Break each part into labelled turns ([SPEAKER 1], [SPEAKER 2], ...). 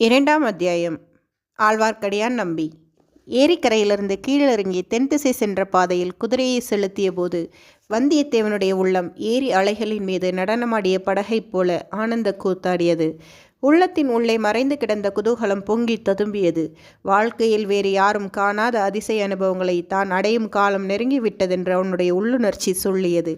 [SPEAKER 1] இரண்டாம் அத்தியாயம். ஆழ்வார்க்கடியான் நம்பி. ஏரிக்கரையிலிருந்து கீழிறங்கி தென்திசை சென்ற பாதையில் குதிரையை செலுத்திய போது வந்தியத்தேவனுடைய உள்ளம் ஏரி அலைகளின் மீது நடனமாடிய படகைப் போல ஆனந்த கூத்தாடியது. உள்ளத்தின் உள்ளே மறைந்து கிடந்த குதூகலம் பொங்கி ததும்பியது. வாழ்க்கையில் வேறு யாரும் காணாத அதிசய அனுபவங்களை தான் அடையும் காலம் நெருங்கிவிட்டதென்று அவனுடைய உள்ளுணர்ச்சி சொல்லியது.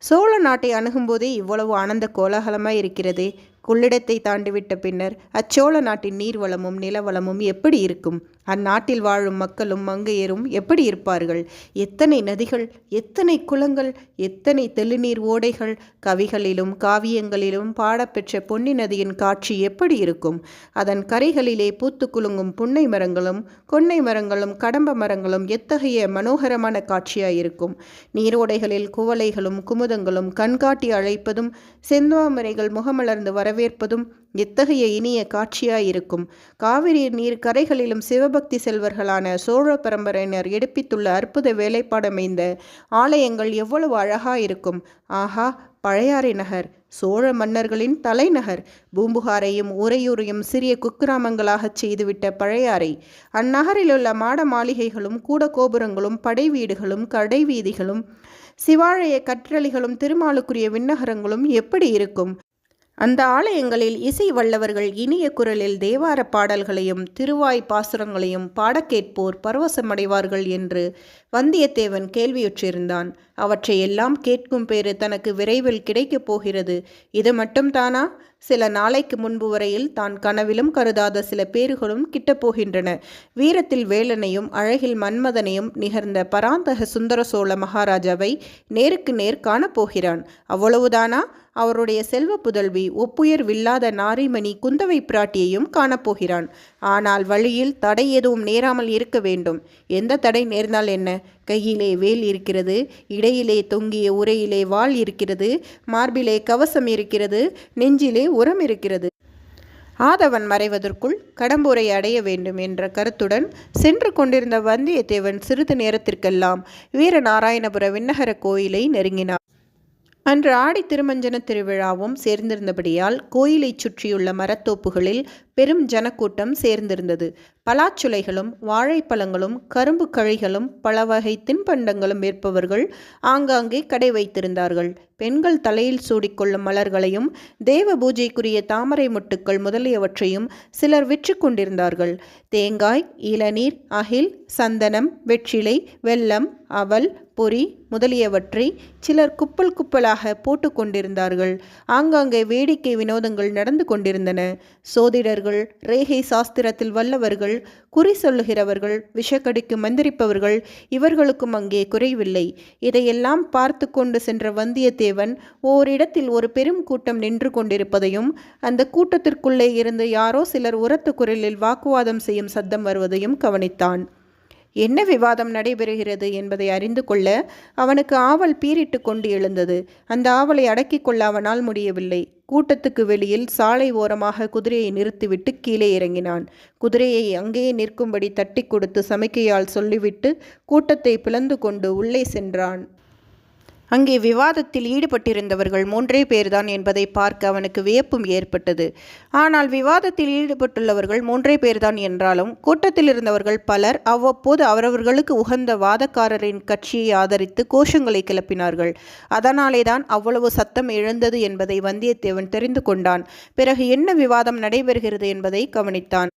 [SPEAKER 1] சோழ நாட்டை அணுகும்போதே இவ்வளவு ஆனந்த கோலாகலமாய் இருக்கிறதே, கொள்ளிடத்தை தாண்டிவிட்ட பின்னர் அச்சோழ நாட்டின் நீர்வளமும் நிலவளமும் எப்படி இருக்கும்? அந்நாட்டில் வாழும் மக்களும் மங்கையரும் எப்படி இருப்பார்கள்? எத்தனை நதிகள், எத்தனை குளங்கள், எத்தனை தெளிநீர் ஓடைகள்! கவிகளிலும் காவியங்களிலும் பாடப்பெற்ற பொன்னி நதியின் காட்சி எப்படி இருக்கும்? அதன் கரைகளிலே பூத்து குலுங்கும் புன்னை மரங்களும் கொன்னை மரங்களும் கடம்ப மரங்களும் எத்தகைய மனோகரமான காட்சியாயிருக்கும்! நீரோடைகளில் குவளைகளும் குமுதங்களும் கண்காட்டி அழைப்பதும் செந்தாமரைகள் முகமலர்ந்து வரவேற்பதும் எத்தகைய இனிய காட்சியாயிருக்கும்! காவிரி நீர் கரைகளிலும் சிவபக்தி செல்வர்களான சோழ பரம்பரையினர் எடுப்பித்துள்ள அற்புத வேலைப்பாடமைந்த ஆலயங்கள் எவ்வளவு அழகாயிருக்கும்! ஆஹா, பழையாறை நகர், சோழ மன்னர்களின் தலைநகர்! பூம்புகாரையும் உறையூரையும் சிறிய குக்கிராமங்களாகச் செய்துவிட்ட பழையாறை! அந்நகரிலுள்ள மாட மாளிகைகளும் கூட கோபுரங்களும் படை வீடுகளும் கடை வீதிகளும் சிவாலய கற்றளிகளும் திருமாலுக்குரிய விண்ணகரங்களும் எப்படி இருக்கும்? அந்த ஆலயங்களில் இசை வல்லவர்கள் இனிய குரலில் தேவார பாடல்களையும் திருவாய் பாசுரங்களையும் பாடக்கேட்போர் பரவசமடைவார்கள் என்று வந்தியத்தேவன் கேள்வியுற்றிருந்தான். அவற்றையெல்லாம் கேட்கும் பேறு தனக்கு விரைவில் கிடைக்கப் போகிறது. இது மட்டும்தானா? சில நாளைக்கு முன்பு வரையில் தான் கனவிலும் கருதாத சில பேறுகளும் கிட்டப்போகின்றன. வீரத்தில் வேலனையும் அழகில் மன்மதனையும் நிகர்ந்த பராந்தக சுந்தர சோழ மகாராஜாவை நேருக்கு நேர் காணப்போகிறான். அவ்வளவுதானா? அவருடைய செல்வ புதல்வி ஒப்புயர் வில்லாத நாரிமணி குந்தவை பிராட்டியையும் காணப்போகிறான். ஆனால் வழியில் தடை எதுவும் நேராமல் இருக்க வேண்டும். எந்த தடை நேர்ந்தால் என்ன? கையிலே வேல் இருக்கிறது, இடையிலே தொங்கிய உரையிலே வாள் இருக்கிறது, மார்பிலே கவசம் இருக்கிறது, நெஞ்சிலே உரம் இருக்கிறது. ஆதவன் மறைவதற்குள் கடம்பூரை அடைய வேண்டும் என்ற கருத்துடன் சென்று கொண்டிருந்த வந்தியத்தேவன் சிறிது நேரத்திற்கெல்லாம் வீரநாராயணபுர விண்ணகர கோயிலை நெருங்கினார். அன்று ஆடி திருமஞ்சன திருவிழாவும் சேர்ந்திருந்தபடியால் கோயிலை சுற்றியுள்ள மரத்தோப்புகளில் பெரும் ஜனக்கூட்டம் சேர்ந்திருந்தது. பலாச்சுளைகளும் வாழைப்பழங்களும் கரும்பு கழிகளும் பல வகை தின்பண்டங்களும் விற்பவர்கள் ஆங்காங்கே கடை வைத்திருந்தார்கள். பெண்கள் தலையில் சூடிக்கொள்ளும் மலர்களையும் தேவ பூஜைக்குரிய தாமரை மொட்டுக்கள் முதலியவற்றையும் சிலர் விற்று கொண்டிருந்தார்கள். தேங்காய், இளநீர், அகில், சந்தனம், வெற்றிலை, வெல்லம், அவல், பொறி முதலியவற்றை சிலர் குப்பல் குப்பலாக போட்டு கொண்டிருந்தார்கள். ஆங்காங்கே வேடிக்கை வினோதங்கள் நடந்து கொண்டிருந்தன. சோதிடர்கள், ரேகை சாஸ்திரத்தில் வல்லவர்கள், குறி சொல்லுகிறவர்கள், விஷக்கடிக்கு மந்திரிப்பவர்கள் இவர்களுக்கும் அங்கே குறைவில்லை. இதையெல்லாம் பார்த்து கொண்டு சென்ற வந்தியத்தேவன் ஓரிடத்தில் ஒரு பெரும் கூட்டம் நின்று கொண்டிருப்பதையும் அந்த கூட்டத்திற்குள்ளே இருந்து யாரோ சிலர் உரத்த குரலில் வாக்குவாதம் செய்யும் சத்தம் வருவதையும் கவனித்தான். என்ன விவாதம் நடைபெறுகிறது என்பதை அறிந்து கொள்ள அவனுக்கு ஆவல் பீறிட்டு கொண்டு எழுந்தது. அந்த ஆவலை அடக்கிக் கொள்ள அவனால் முடியவில்லை. கூட்டத்துக்கு வெளியில் சாலை ஓரமாக குதிரையை நிறுத்திவிட்டு கீழே இறங்கினான். குதிரையை அங்கேயே நிற்கும்படி தட்டி கொடுத்து சமிக்கையால் சொல்லிவிட்டு கூட்டத்தை பிளந்து கொண்டு உள்ளே சென்றான். அங்கே விவாதத்தில் ஈடுபட்டிருந்தவர்கள் 3 பேர்தான் என்பதை பார்க்க அவனுக்கு வியப்பும் ஏற்பட்டது. ஆனால் விவாதத்தில் ஈடுபட்டுள்ளவர்கள் 3 பேர்தான் என்றாலும் கூட்டத்தில் இருந்தவர்கள் பலர் அவ்வப்போது அவரவர்களுக்கு உகந்த வாதக்காரரின் கட்சியை ஆதரித்து கோஷங்களை கிளப்பினார்கள். அதனாலேதான் அவ்வளவு சத்தம் எழுந்தது என்பதை வந்தியத்தேவன் தெரிந்து கொண்டான். பிறகு என்ன விவாதம் நடைபெறுகிறது என்பதை கவனித்தான்.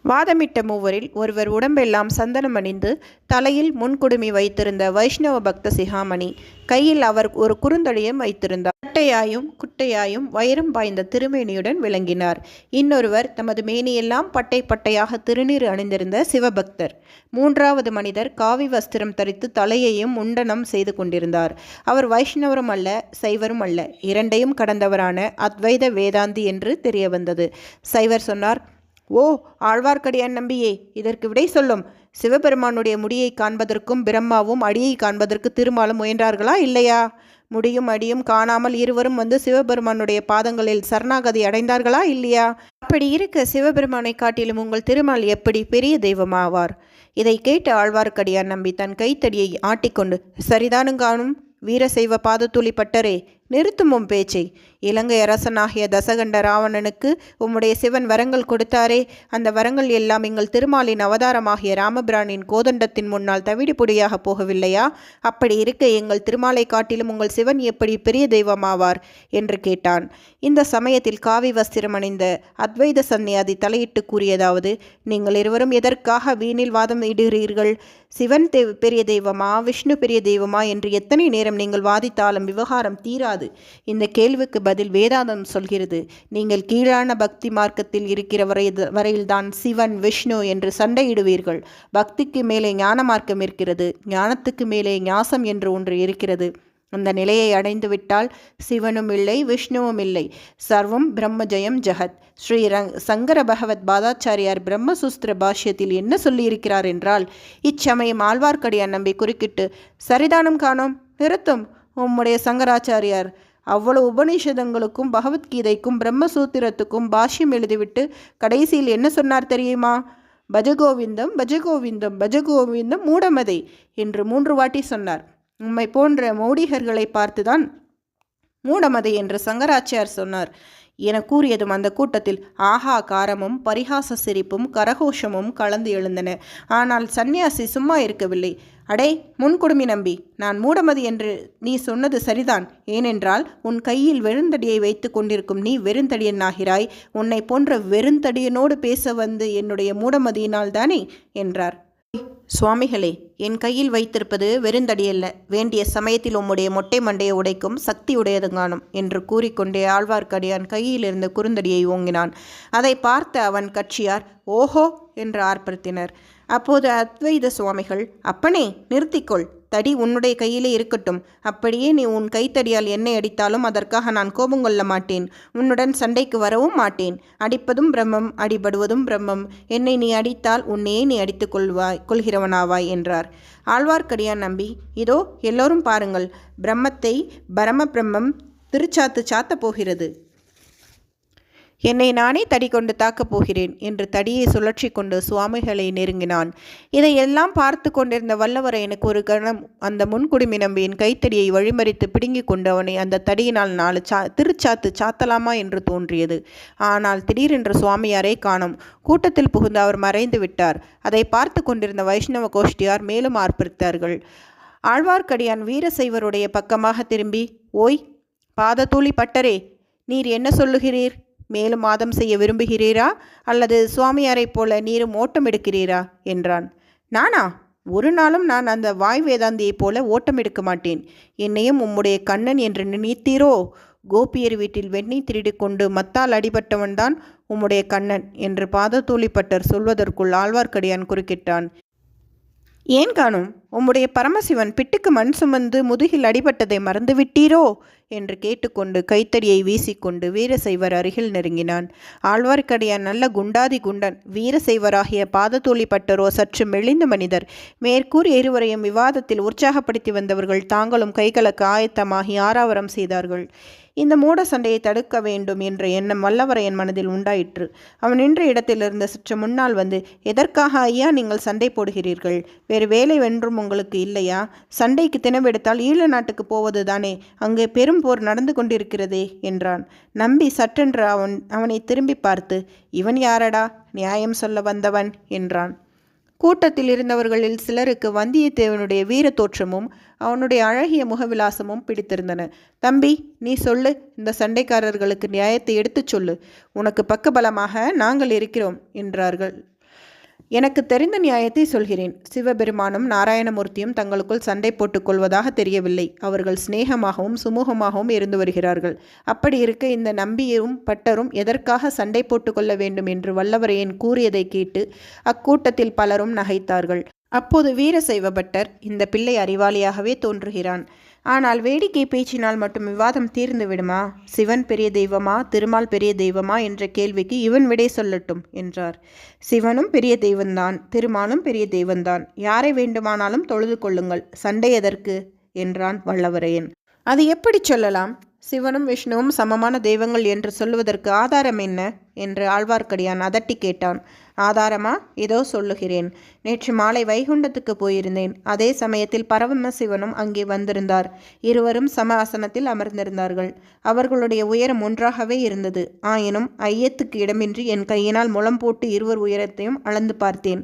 [SPEAKER 1] வாதமிட்ட மூவரில் ஒருவர் உடம்பெல்லாம் சந்தனம் அணிந்து தலையில் முன்குடுமி வைத்திருந்த வைஷ்ணவ பக்த சிகாமணி. கையில் அவர் ஒரு குறுந்தடியம் வைத்திருந்தார். கட்டையாயும் குட்டையாயும் வைரம் பாய்ந்த திருமேனியுடன் விளங்கினார். இன்னொருவர் தமது மேனியெல்லாம் பட்டை பட்டையாக திருநீர் அணிந்திருந்த சிவபக்தர். 3வது மனிதர் காவி வஸ்திரம் தரித்து தலையையும் முண்டனம் செய்து கொண்டிருந்தார். அவர் வைஷ்ணவரும் அல்ல, சைவரும் அல்ல, இரண்டையும் கடந்தவரான அத்வைத வேதாந்தி என்று தெரிய வந்தது. சைவர் சொன்னார், ஓ ஆழ்வார்க்கடியான் நம்பியே, இதற்கு விடை சொல்லும். சிவபெருமானுடைய முடியை காண்பதற்கும் பிரம்மாவும் அடியை காண்பதற்கு திருமாலும் முயன்றார்களா இல்லையா? முடியும் அடியும் காணாமல் இருவரும் வந்து சிவபெருமானுடைய பாதங்களில் சரணாகதி அடைந்தார்களா இல்லையா? அப்படி இருக்க சிவபெருமானை காட்டிலும் உங்கள் திருமால் எப்படி பெரிய தெய்வமாவார்? இதை கேட்ட ஆழ்வார்க்கடியான் நம்பி தன் கைத்தடியை ஆட்டிக்கொண்டு, சரிதானுங்கானும் வீரசைவ பாதத்தூளி பட்டரே, நிறுத்தும் உம் பேச்சை. இலங்கை அரசனாகிய தசகண்ட ராவணனுக்கு உம்முடைய சிவன் வரங்கள் கொடுத்தாரே, அந்த வரங்கள் எல்லாம் எங்கள் திருமாலின் அவதாரமாகிய ராமபிரானின் கோதண்டத்தின் முன்னால் தவிடுபொடியாக போகவில்லையா? அப்படி இருக்க எங்கள் திருமாலை காட்டிலும் உங்கள் சிவன் எப்படி பெரிய தெய்வமாவார் என்று கேட்டான். இந்த சமயத்தில் காவி வஸ்திரம் அணிந்த அத்வைத சந்நியாதி தலையிட்டு கூறியதாவது: நீங்கள் இருவரும் எதற்காக வீணில் வாதம் இடுகிறீர்கள்? சிவன் பெரிய தெய்வமா, விஷ்ணு பெரிய தெய்வமா என்று எத்தனை நேரம் நீங்கள் வாதித்தாலும் விவகாரம் தீராது. இந்த கேள்விக்கு பதில் வேதாந்தம் சொல்கிறது. நீங்கள் கீழான பக்தி மார்க்கத்தில் இருக்கிற வரையில்தான் சிவன் விஷ்ணு என்று சண்டையிடுவீர்கள். பக்திக்கு மேலே ஞான மார்க்கம் இருக்கிறது, ஞானத்துக்கு மேலே ஞாசம் என்று ஒன்று இருக்கிறது. அந்த நிலையை அடைந்து விட்டால் சிவனும் இல்லை, விஷ்ணுவும் இல்லை. சர்வம் பிரம்ம ஜெயம் ஜெகத். ஸ்ரீ சங்கர பகவத் பாதாச்சாரியார் பிரம்மசூஸ்திர பாஷ்யத்தில் என்ன சொல்லியிருக்கிறார் என்றால், இச்சமயம் ஆழ்வார்க்கடியான் நம்பி குறுக்கிட்டு, சரிதானம் காணோம், நிறுத்தும் உம்முடைய சங்கராச்சாரியார். அவ்வளவு உபநிஷதங்களுக்கும் பகவத்கீதைக்கும் பிரம்மசூத்திரத்துக்கும் பாஷ்யம் எழுதிவிட்டு கடைசியில் என்ன சொன்னார் தெரியுமா? பஜகோவிந்தம் பஜகோவிந்தம் பஜகோவிந்தம் மூடமதை என்று 3 வாட்டி சொன்னார். உம்மை போன்ற மௌடிகர்களை பார்த்துதான் மூடமதை என்று சங்கராச்சாரியார் சொன்னார் என கூறியதும் அந்த கூட்டத்தில் ஆஹா காரமும் பரிகாச சிரிப்பும் கரகோஷமும் கலந்து எழுந்தன. ஆனால் சந்நியாசி சும்மா இருக்கவில்லை. அடே முன்குடுமி நம்பி, நான் மூடமதி என்று நீ சொன்னது சரிதான். ஏனென்றால் உன் கையில் வெறுந்தடியை வைத்து கொண்டிருக்கும் நீ வெறுந்தடியன் ஆகிறாய். உன்னை போன்ற வெறுந்தடியனோடு பேச வந்து என்னுடைய மூடமதியினால் தானே என்றார். சுவாமிகளே, என் கையில் வைத்திருப்பது வெறுந்தடியல்ல, வேண்டிய சமயத்தில் உம்முடைய மொட்டை மண்டையை உடைக்கும் சக்தி உடையதுங்கானும் என்று கூறிக்கொண்டே ஆழ்வார்க்கடியான் கையில் இருந்த குறுந்தடியை ஓங்கினான். அதை பார்த்த அவன் கட்சியார் ஓஹோ என்று ஆர்ப்பரித்தனர். அப்போது அத்வைத சுவாமிகள், அப்பனே நிறுத்திக்கொள், தடி உன்னுடைய கையிலே இருக்கட்டும். அப்படியே நீ உன் கைத்தடியால் என்னை அடித்தாலும் அதற்காக நான் கோபம் கொள்ள மாட்டேன். உன்னுடன் சண்டைக்கு வரவும் மாட்டேன். அடிப்பதும் பிரம்மம், அடிபடுவதும் பிரம்மம். என்னை நீ அடித்தால் உன்னையே நீ அடித்துக் கொள்கிறவனாவாய் என்றார். ஆழ்வார்க்கடியான் நம்பி, இதோ எல்லோரும் பாருங்கள், பிரம்மத்தை பரம பிரம்மம் திருச்சாத்து சாத்தப் போகிறது. என்னை நானே தடி கொண்டு தாக்கப் போகிறேன் என்று தடியை சுழற்றி கொண்டு சுவாமிகளை நெருங்கினான். இதையெல்லாம் பார்த்து கொண்டிருந்த வல்லவரையனுக்கு ஒரு கணம் அந்த முன்குடுமி நம்பியின் கைத்தடியை வழிமறித்து பிடுங்கி கொண்டு அவனை அந்த தடியினால் 4 திருச்சாத்து சாத்தலாமா என்று தோன்றியது. ஆனால் திடீரென்று சுவாமியாரை காணோம். கூட்டத்தில் புகுந்து அவர் மறைந்து விட்டார். அதை பார்த்து கொண்டிருந்த வைஷ்ணவ கோஷ்டியார் மேலும் ஆர்ப்பரித்தார்கள். ஆழ்வார்க்கடியான் வீரசைவருடைய பக்கமாக திரும்பி, ஓய் பாததூளி பட்டரே, நீர் என்ன சொல்லுகிறீர்? மேலும் வாதம் செய்ய விரும்புகிறீரா, அல்லது சுவாமியாரைப் போல நீரும் ஓட்டம் எடுக்கிறீரா என்றான். நானா? ஒரு நாளும் நான் அந்த வாய் வேதாந்தியைப் போல ஓட்டம் எடுக்க மாட்டேன். என்னையும் உம்முடைய கண்ணன் என்று நினைத்தீரோ? கோபியர் வீட்டில் வெண்ணெய் திருடி கொண்டு மத்தால் அடிபட்டவன்தான் உம்முடைய கண்ணன் என்று பாததூளிப்பட்டர் சொல்வதற்குள் ஆழ்வார்க்கடியான் குறுக்கிட்டான். ஏன் காணும், உம்முடைய பரமசிவன் பிட்டுக்கு மண் சுமந்து முதுகில் அடிபட்டதை மறந்துவிட்டீரோ என்று கேட்டுக்கொண்டு கைத்தடியை வீசிக்கொண்டு வீரசைவர் அருகில் நெருங்கினான். ஆழ்வார்க்கடியான் நல்ல குண்டாதி குண்டன். வீரசைவராகிய பாததூளிப்பட்டரோ சற்று மெலிந்த மனிதர். மேற்கூறிய இருவரையும் விவாதத்தில் உற்சாகப்படுத்தி வந்தவர்கள் தாங்களும் கைகலக்க ஆயத்தமாகி ஆராவரம் செய்தார்கள். இந்த மூட சண்டையை தடுக்க வேண்டும் என்ற எண்ணம் வல்லவரையன் மனதில் உண்டாயிற்று. அவன் நின்ற இடத்திலிருந்து சற்று முன்னால் வந்து, எதற்காக ஐயா நீங்கள் சண்டை போடுகிறீர்கள்? வேறு வேலை வென்றும் உங்களுக்கு இல்லையா? சண்டைக்கு தினவெடுத்தால் ஈழ நாட்டுக்கு போவது தானே, அங்கே பெரும் போர் நடந்து கொண்டிருக்கிறதே என்றான். நம்பி சற்றென்று அவனை திரும்பி பார்த்து, இவன் யாரடா நியாயம் சொல்ல வந்தவன் என்றான். கூட்டத்தில் இருந்தவர்களில் சிலருக்கு வந்தியத்தேவனுடைய வீர தோற்றமும் அவனுடைய அழகிய முகவிலாசமும் பிடித்திருந்தன. தம்பி, நீ சொல்லு, இந்த சண்டைக்காரர்களுக்கு நியாயத்தை எடுத்துச் சொல்லு. உனக்கு பக்கபலமாக நாங்கள் இருக்கிறோம் என்றார்கள். எனக்கு தெரிந்த நியாயத்தை சொல்கிறேன். சிவபெருமானும் நாராயணமூர்த்தியும் தங்களுக்குள் சண்டை போட்டுக் கொள்வதாக தெரியவில்லை. அவர்கள் சிநேகமாகவும் சுமூகமாகவும் இருந்து வருகிறார்கள். அப்படி இருக்க இந்த நம்பியும் பட்டரும் எதற்காக சண்டை போட்டு கொள்ள வேண்டும் என்று வல்லவரையன் கூறியதை கேட்டு அக்கூட்டத்தில் பலரும் நகைத்தார்கள். அப்போது வீரசைவ பட்டர், இந்த பிள்ளை அறிவாளியாகவே தோன்றுகிறான். ஆனால் வேடிக்கை பேச்சினால் மட்டும் விவாதம் தீர்ந்து விடுமா? சிவன் பெரிய தெய்வமா, திருமால் பெரிய தெய்வமா என்ற கேள்விக்கு இவன் விடை சொல்லட்டும் என்றார். சிவனும் பெரிய தெய்வந்தான், திருமாலும் பெரிய தெய்வந்தான். யாரை வேண்டுமானாலும் தொழுது கொள்ளுங்கள், சண்டை எதற்கு என்றான் வல்லவரையன். அது எப்படி சொல்லலாம்? சிவனும் விஷ்ணுவும் சமமான தெய்வங்கள் என்று சொல்லுவதற்கு ஆதாரம் என்ன என்று ஆழ்வார்க்கடியான் அதட்டி கேட்டான். ஆதாரமா? இதோ சொல்லுகிறேன். நேற்று மாலை வைகுண்டத்துக்கு போயிருந்தேன். அதே சமயத்தில் பரமசிவனும் அங்கே வந்திருந்தார். இருவரும் சம ஆசனத்தில் அமர்ந்திருந்தார்கள். அவர்களுடைய உயரம் ஒன்றாகவே இருந்தது. ஆயினும் ஐயத்துக்கு இடமின்றி என் கையினால் முழம் போட்டு இருவர் உயரத்தையும் அளந்து பார்த்தேன்.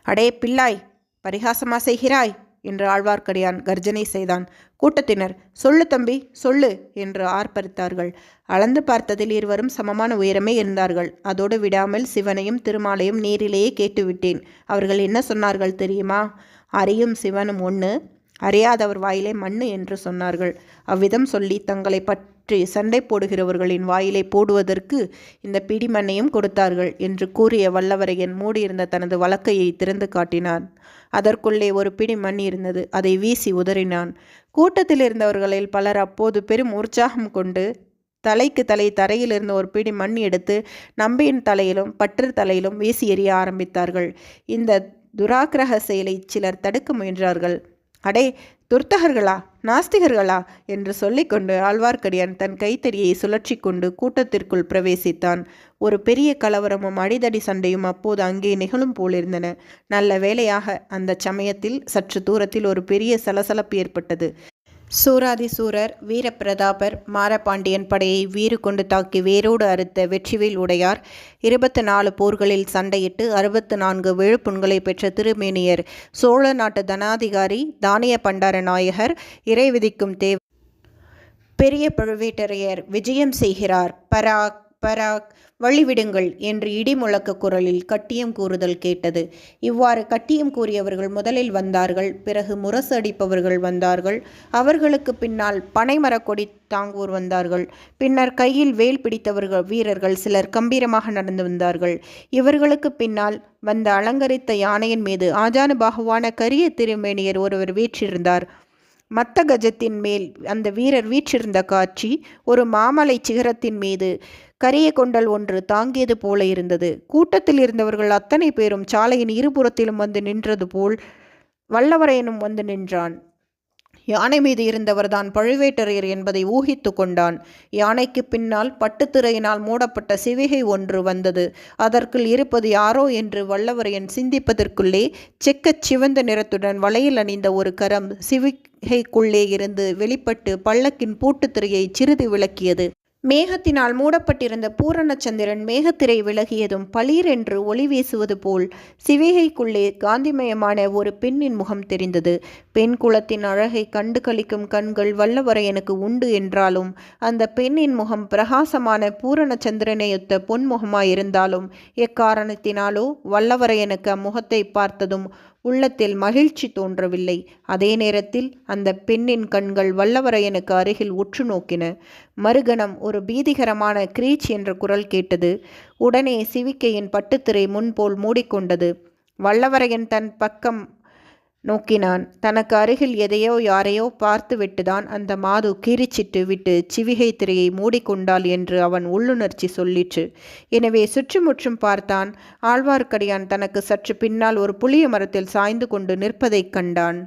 [SPEAKER 1] அடே பிள்ளாய், பரிகாசமா செய்கிறாய் என்று ஆழ்வார்க்கடியான் கர்ஜனை செய்தான். கூட்டத்தினர், சொல்லு தம்பி, சொல்லு என்று ஆர்ப்பரித்தார்கள். அளந்து பார்த்ததில் இருவரும் சமமான உயரமே இருந்தார்கள். அதோடு விடாமல் சிவனையும் திருமாலையும் நேரிலேயே கேட்டுவிட்டேன். அவர்கள் என்ன சொன்னார்கள் தெரியுமா? அறியும் சிவனும் ஒன்று, அறியாதவர் வாயிலே மண்ணு என்று சொன்னார்கள். அவ்விதம் சொல்லி தங்களை பற்றி சண்டை போடுகிறவர்களின் வாயிலை போடுவதற்கு இந்த பிடிமண்ணையும் கொடுத்தார்கள் என்று கூறிய வல்லவரையன் மூடியிருந்த தனது வலக்கையை திறந்து காட்டினான். அதற்குள்ளே ஒரு பிடி மண் இருந்தது. அதை வீசி உதறினான். கூட்டத்தில் இருந்தவர்களில் பலர் அப்போது பெரும் உற்சாகம் கொண்டு தலைக்கு தலை தரையிலிருந்து ஒரு பிடி மண் எடுத்து நம்பியின் தலையிலும் பற்று தலையிலும் வீசி எறிய ஆரம்பித்தார்கள். இந்த துராக்கிரக செயலை சிலர் தடுக்க முயன்றார்கள். அடே துர்த்தகர்களா, நாஸ்திகர்களா என்று சொல்லிக்கொண்டு ஆழ்வார்க்கடியான் தன் கைத்தறியை சுழற்றி கொண்டு கூட்டத்திற்குள் பிரவேசித்தான். ஒரு பெரிய கலவரமும் அடிதடி சண்டையும் அப்போது அங்கே நிகழும் போலிருந்தன. நல்ல வேளையாக அந்த சமயத்தில் சற்று தூரத்தில் ஒரு பெரிய சலசலப்பு ஏற்பட்டது. சூராதிசூரர் வீரப்பிரதாபர் மாரபாண்டியன் படையை வீறு கொண்டு தாக்கி வேரோடு அறுத்த வெற்றிவேல் உடையார் 24 போர்களில் சண்டையிட்டு 64 விழுப்புண்களை பெற்ற திருமேனியர் சோழ நாட்டு தனாதிகாரி தானிய பண்டார நாயகர் இறை விதிக்கும் பெரிய பழுவேட்டரையர் விஜயம் செய்கிறார். பராக் பராக், வழிவிடுங்கள் என்று இடிமுழக்க குரலில் கட்டியம் கூறுதல் கேட்டது. இவ்வாறு கட்டியம் கூறியவர்கள் முதலில் வந்தார்கள். பிறகு முரசு அடிப்பவர்கள் வந்தார்கள். அவர்களுக்கு பின்னால் பனைமரக் கொடி தாங்குவோர் வந்தார்கள். பின்னர் கையில் வேல் பிடித்தவர்கள் வீரர்கள் சிலர் கம்பீரமாக நடந்து வந்தார்கள். இவர்களுக்கு பின்னால் வந்த அலங்கரித்த யானையின் மீது ஆஜானுபாகுவான கரிய திருமேனியர் ஒருவர் வீற்றிருந்தார். மத்த கஜத்தின் மேல் அந்த வீரர் வீற்றிருந்த காட்சி ஒரு மாமலை சிகரத்தின் மீது கரிய கொண்டல் ஒன்று தாங்கியது போல இருந்தது. கூட்டத்தில் இருந்தவர்கள் அத்தனை பேரும் சாலையின் இருபுறத்திலும் வந்து நின்றது போல் வல்லவரையனும் வந்து நின்றான். யானை மீது இருந்தவர்தான் பழுவேட்டரையர் என்பதை ஊகித்து கொண்டான். யானைக்கு பின்னால் பட்டுத்திரையினால் மூடப்பட்ட சிவிகை ஒன்று வந்தது. அதற்குள் இருப்பது யாரோ என்று வல்லவரையன் சிந்திப்பதற்குள்ளே செக்கச் சிவந்த நிறத்துடன் வளையல் அணிந்த ஒரு கரம் சிவிகைக்குள்ளே இருந்து வெளிப்பட்டு பல்லக்கின் பூட்டுத்திரையை சிறிது விளக்கியது. மேகத்தினால் மூடப்பட்டிருந்த பூரணச்சந்திரன் மேகத்திரை விலகியதும் பளீர் என்று ஒளி வீசுவது போல் சிவிகைக்குள்ளே காந்திமயமான ஒரு பெண்ணின் முகம் தெரிந்தது. பெண் குலத்தின் அழகை கண்டு களிக்கும் கண்கள் வல்லவரையனுக்கு உண்டு என்றாலும் அந்த பெண்ணின் முகம் பிரகாசமான பூரணச்சந்திரனையொத்த பொன்முகமாயிருந்தாலும் எக்காரணத்தினாலோ வல்லவரையனுக்கு அம்முகத்தை பார்த்ததும் உள்ளத்தில் மகிழ்ச்சி தோன்றவில்லை. அதே நேரத்தில் அந்த பெண்ணின் கண்கள் வல்லவரையனுக்கு அருகில் உற்று நோக்கின. மறுகணம் ஒரு பீதிகரமான கிரீச் என்ற குரல் கேட்டது. உடனே சிவிக்கையின் பட்டுத்திரை முன்போல் மூடிக்கொண்டது. வல்லவரையன் தன் பக்கம் நோக்கினான். தனக்கு அருகில் எதையோ யாரையோ பார்த்து விட்டுதான் அந்த மாது கிரிச்சிட்டு விட்டு சிவிகை திரையை மூடிக்கொண்டாள் என்று அவன் உள்ளுணர்ச்சி சொல்லிற்று. எனவே சுற்றுமுற்றும் பார்த்தான். ஆழ்வார்க்கடியான் தனக்கு சற்று பின்னால் ஒரு புளிய மரத்தில் சாய்ந்து கொண்டு நிற்பதைக் கண்டான்.